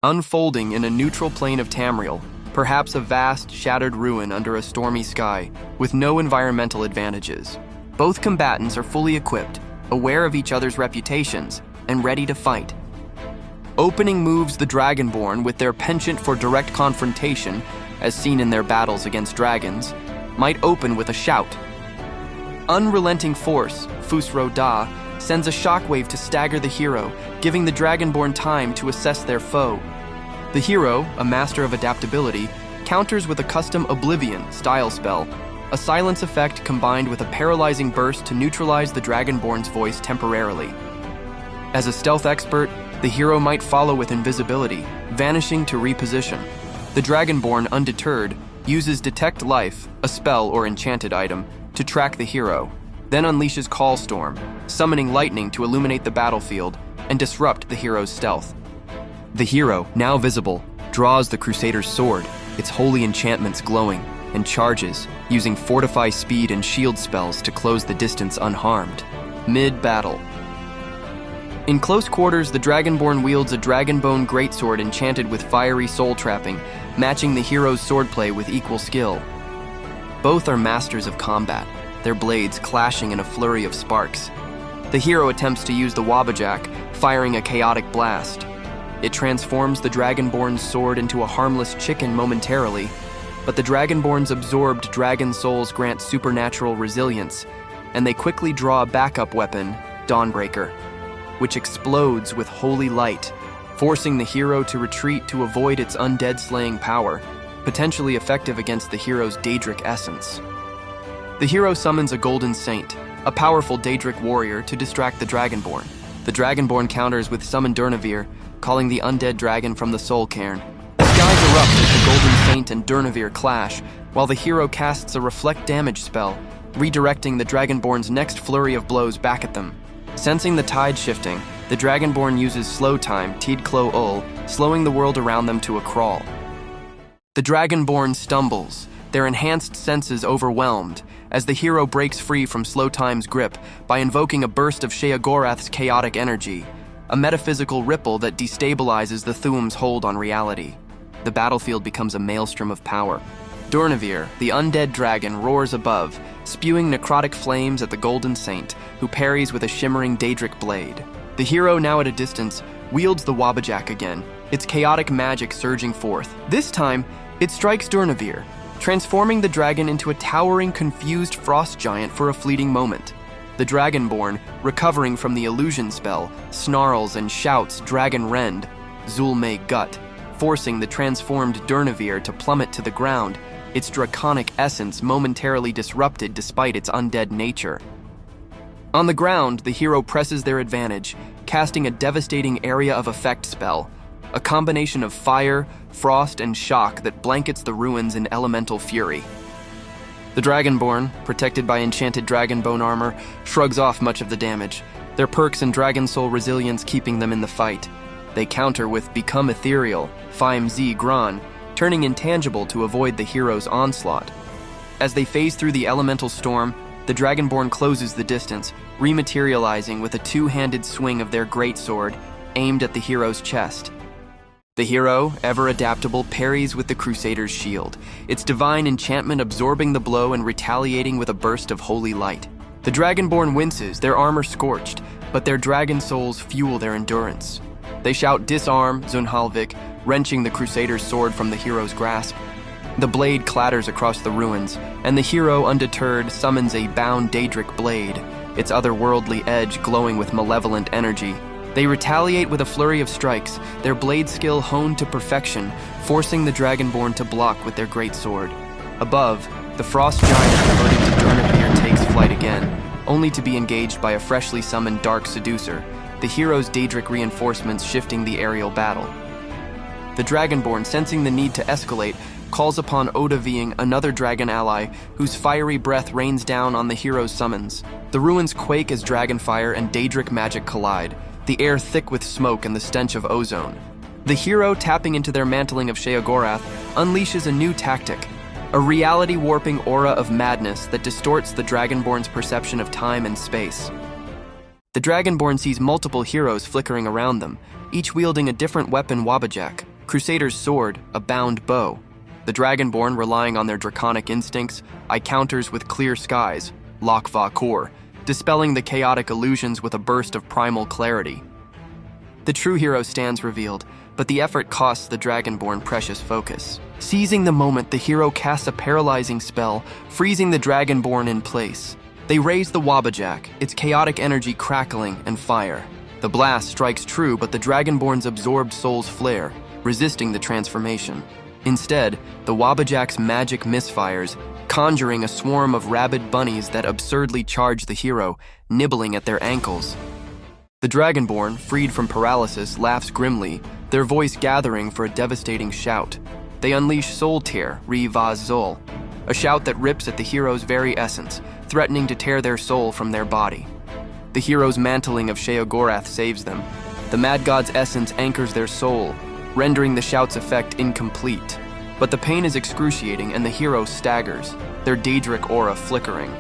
unfolding in a neutral plane of Tamriel, perhaps a vast, shattered ruin under a stormy sky, with no environmental advantages. Both combatants are fully equipped, aware of each other's reputations, and ready to fight. Opening moves the Dragonborn with their penchant for direct confrontation, as seen in their battles against dragons, might open with a shout. Unrelenting force, Fusro Da, sends a shockwave to stagger the hero, giving the Dragonborn time to assess their foe. The hero, a master of adaptability, counters with a custom Oblivion style spell, a silence effect combined with a paralyzing burst to neutralize the Dragonborn's voice temporarily. As a stealth expert, the hero might follow with invisibility, vanishing to reposition. The Dragonborn, undeterred, uses Detect Life, a spell or enchanted item, to track the hero, then unleashes Call Storm, summoning lightning to illuminate the battlefield and disrupt the hero's stealth. The hero, now visible, draws the Crusader's sword, its holy enchantments glowing, and charges, using Fortify Speed and Shield spells to close the distance unharmed. Mid-battle. In close quarters, the Dragonborn wields a Dragonbone greatsword enchanted with fiery soul trapping, matching the hero's swordplay with equal skill. Both are masters of combat, their blades clashing in a flurry of sparks. The hero attempts to use the Wabbajack, firing a chaotic blast. It transforms the Dragonborn's sword into a harmless chicken momentarily, but the Dragonborn's absorbed dragon souls grant supernatural resilience, and they quickly draw a backup weapon, Dawnbreaker, which explodes with holy light, forcing the hero to retreat to avoid its undead-slaying power, potentially effective against the hero's Daedric essence. The hero summons a Golden Saint, a powerful Daedric warrior, to distract the Dragonborn. The Dragonborn counters with Summon Durnavir, calling the undead dragon from the Soul Cairn. The skies erupt as the Golden Saint and Durnavir clash, while the hero casts a Reflect Damage spell, redirecting the Dragonborn's next flurry of blows back at them. Sensing the tide shifting, the Dragonborn uses Slow Time, Tid Klo Ul, slowing the world around them to a crawl. The Dragonborn stumbles, their enhanced senses overwhelmed, as the hero breaks free from Slow Time's grip by invoking a burst of Sheogorath's chaotic energy, a metaphysical ripple that destabilizes the Thuum's hold on reality. The battlefield becomes a maelstrom of power. Durnavir, the undead dragon, roars above, spewing necrotic flames at the Golden Saint, who parries with a shimmering Daedric blade. The hero, now at a distance, wields the Wabbajack again, its chaotic magic surging forth. This time, it strikes Durnavir, transforming the dragon into a towering, confused frost giant for a fleeting moment. The Dragonborn, recovering from the illusion spell, snarls and shouts Dragon Rend, Zulme Gut, forcing the transformed Durnavir to plummet to the ground, its draconic essence momentarily disrupted despite its undead nature. On the ground, the hero presses their advantage, casting a devastating Area of Effect spell, a combination of fire, frost, and shock that blankets the ruins in elemental fury. The Dragonborn, protected by enchanted Dragonbone armor, shrugs off much of the damage, their perks and Dragon Soul resilience keeping them in the fight. They counter with Become Ethereal, Fime Z Gran, turning intangible to avoid the hero's onslaught. As they phase through the elemental storm, the Dragonborn closes the distance, rematerializing with a two-handed swing of their greatsword, aimed at the hero's chest. The hero, ever adaptable, parries with the Crusader's shield, its divine enchantment absorbing the blow and retaliating with a burst of holy light. The Dragonborn winces, their armor scorched, but their dragon souls fuel their endurance. They shout Disarm, Zunhalvik, wrenching the Crusader's sword from the hero's grasp. The blade clatters across the ruins, and the hero, undeterred, summons a bound Daedric blade, its otherworldly edge glowing with malevolent energy. They retaliate with a flurry of strikes, their blade skill honed to perfection, forcing the Dragonborn to block with their greatsword. Above, the frost giant devoted to Durnavir takes flight again, only to be engaged by a freshly summoned Dark Seducer, the hero's Daedric reinforcements shifting the aerial battle. The Dragonborn, sensing the need to escalate, calls upon Odahviing, another dragon ally, whose fiery breath rains down on the hero's summons. The ruins quake as dragonfire and Daedric magic collide, the air thick with smoke and the stench of ozone. The hero, tapping into their mantling of Sheogorath, unleashes a new tactic, a reality-warping aura of madness that distorts the Dragonborn's perception of time and space. The Dragonborn sees multiple heroes flickering around them, each wielding a different weapon Wabbajack. Crusader's sword, a bound bow. The Dragonborn, relying on their draconic instincts, eye counters with clear skies, Lakva Kor, dispelling the chaotic illusions with a burst of primal clarity. The true hero stands revealed, but the effort costs the Dragonborn precious focus. Seizing the moment, the hero casts a paralyzing spell, freezing the Dragonborn in place. They raise the Wabbajack, its chaotic energy crackling and fire. The blast strikes true, but the Dragonborn's absorbed souls flare, resisting the transformation. Instead, the Wabbajack's magic misfires, conjuring a swarm of rabid bunnies that absurdly charge the hero, nibbling at their ankles. The Dragonborn, freed from paralysis, laughs grimly, their voice gathering for a devastating shout. They unleash Soul Tear, Ri Va Zol, a shout that rips at the hero's very essence, threatening to tear their soul from their body. The hero's mantling of Sheogorath saves them. The Mad God's essence anchors their soul, rendering the shout's effect incomplete. But the pain is excruciating and the hero staggers, their Daedric aura flickering.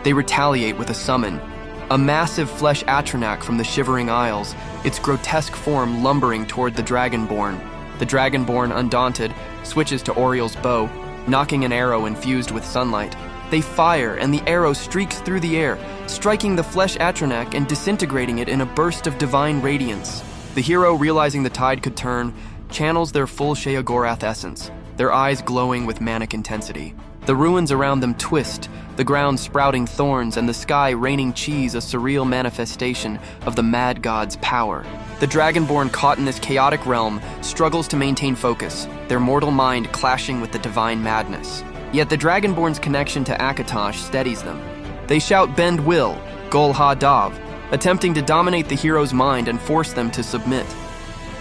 They retaliate with a summon, a massive flesh Atronach from the Shivering Isles, its grotesque form lumbering toward the Dragonborn. The Dragonborn, undaunted, switches to Oriel's bow, knocking an arrow infused with sunlight. They fire, and the arrow streaks through the air, striking the flesh Atronach and disintegrating it in a burst of divine radiance. The hero, realizing the tide could turn, channels their full Sheogorath essence, their eyes glowing with manic intensity. The ruins around them twist, the ground sprouting thorns and the sky raining cheese, a surreal manifestation of the Mad God's power. The Dragonborn, caught in this chaotic realm, struggles to maintain focus, their mortal mind clashing with the divine madness. Yet the Dragonborn's connection to Akatosh steadies them. They shout Bend Will, Gol Ha Dav, attempting to dominate the hero's mind and force them to submit.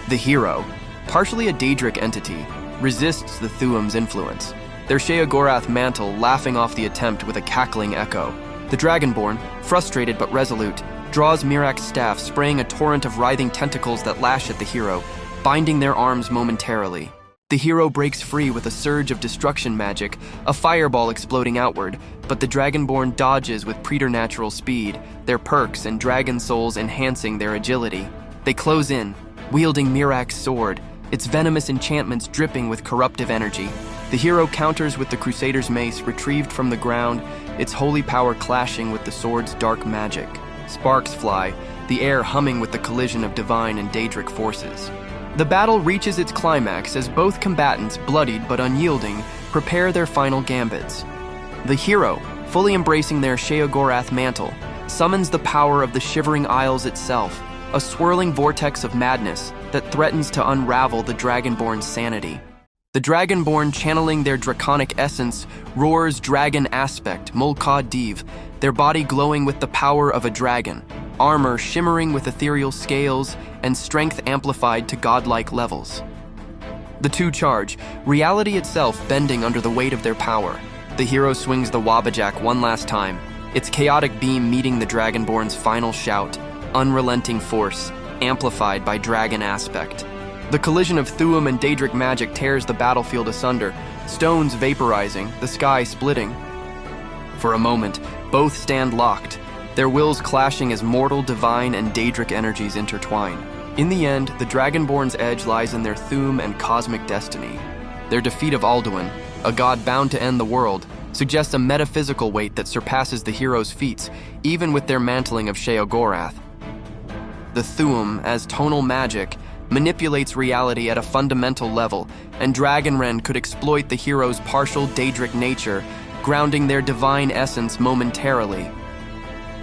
The hero, partially a Daedric entity, resists the Thuum's influence, their Sheogorath mantle laughing off the attempt with a cackling echo. The Dragonborn, frustrated but resolute, draws Mirak's staff, spraying a torrent of writhing tentacles that lash at the hero, binding their arms momentarily. The hero breaks free with a surge of destruction magic, a fireball exploding outward, but the Dragonborn dodges with preternatural speed, their perks and dragon souls enhancing their agility. They close in, wielding Mirak's sword, its venomous enchantments dripping with corruptive energy. The hero counters with the Crusader's mace retrieved from the ground, its holy power clashing with the sword's dark magic. Sparks fly, the air humming with the collision of divine and Daedric forces. The battle reaches its climax as both combatants, bloodied but unyielding, prepare their final gambits. The hero, fully embracing their Sheogorath mantle, summons the power of the Shivering Isles itself, a swirling vortex of madness that threatens to unravel the Dragonborn's sanity. The Dragonborn, channeling their draconic essence, roars dragon aspect, Mulka Div, their body glowing with the power of a dragon, armor shimmering with ethereal scales, and strength amplified to godlike levels. The two charge, reality itself bending under the weight of their power. The hero swings the Wabbajack one last time, its chaotic beam meeting the Dragonborn's final shout, unrelenting force, amplified by dragon aspect. The collision of Thuum and Daedric magic tears the battlefield asunder, stones vaporizing, the sky splitting. For a moment, both stand locked, their wills clashing as mortal, divine, and Daedric energies intertwine. In the end, the Dragonborn's edge lies in their Thuum and cosmic destiny. Their defeat of Alduin, a god bound to end the world, suggests a metaphysical weight that surpasses the hero's feats, even with their mantling of Sheogorath. The Thuum, as tonal magic, manipulates reality at a fundamental level, and Dragonrend could exploit the hero's partial Daedric nature, grounding their divine essence momentarily.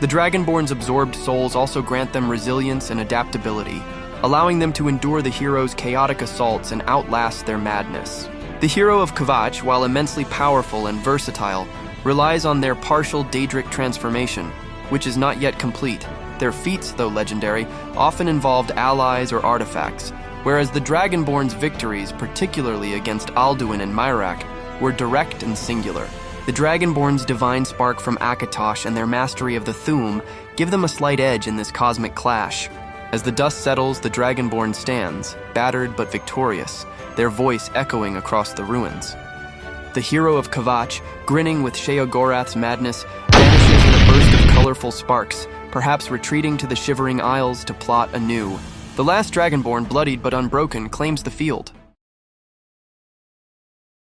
The Dragonborn's absorbed souls also grant them resilience and adaptability, allowing them to endure the hero's chaotic assaults and outlast their madness. The hero of Kvatch, while immensely powerful and versatile, relies on their partial Daedric transformation, which is not yet complete. Their feats, though legendary, often involved allies or artifacts, whereas the Dragonborn's victories, particularly against Alduin and Myrak, were direct and singular. The Dragonborn's divine spark from Akatosh and their mastery of the Thuum give them a slight edge in this cosmic clash. As the dust settles, the Dragonborn stands, battered but victorious, their voice echoing across the ruins. The hero of Kvatch, grinning with Sheogorath's madness, vanishes in a burst of colorful sparks, perhaps retreating to the Shivering Isles to plot anew. The last Dragonborn, bloodied but unbroken, claims the field.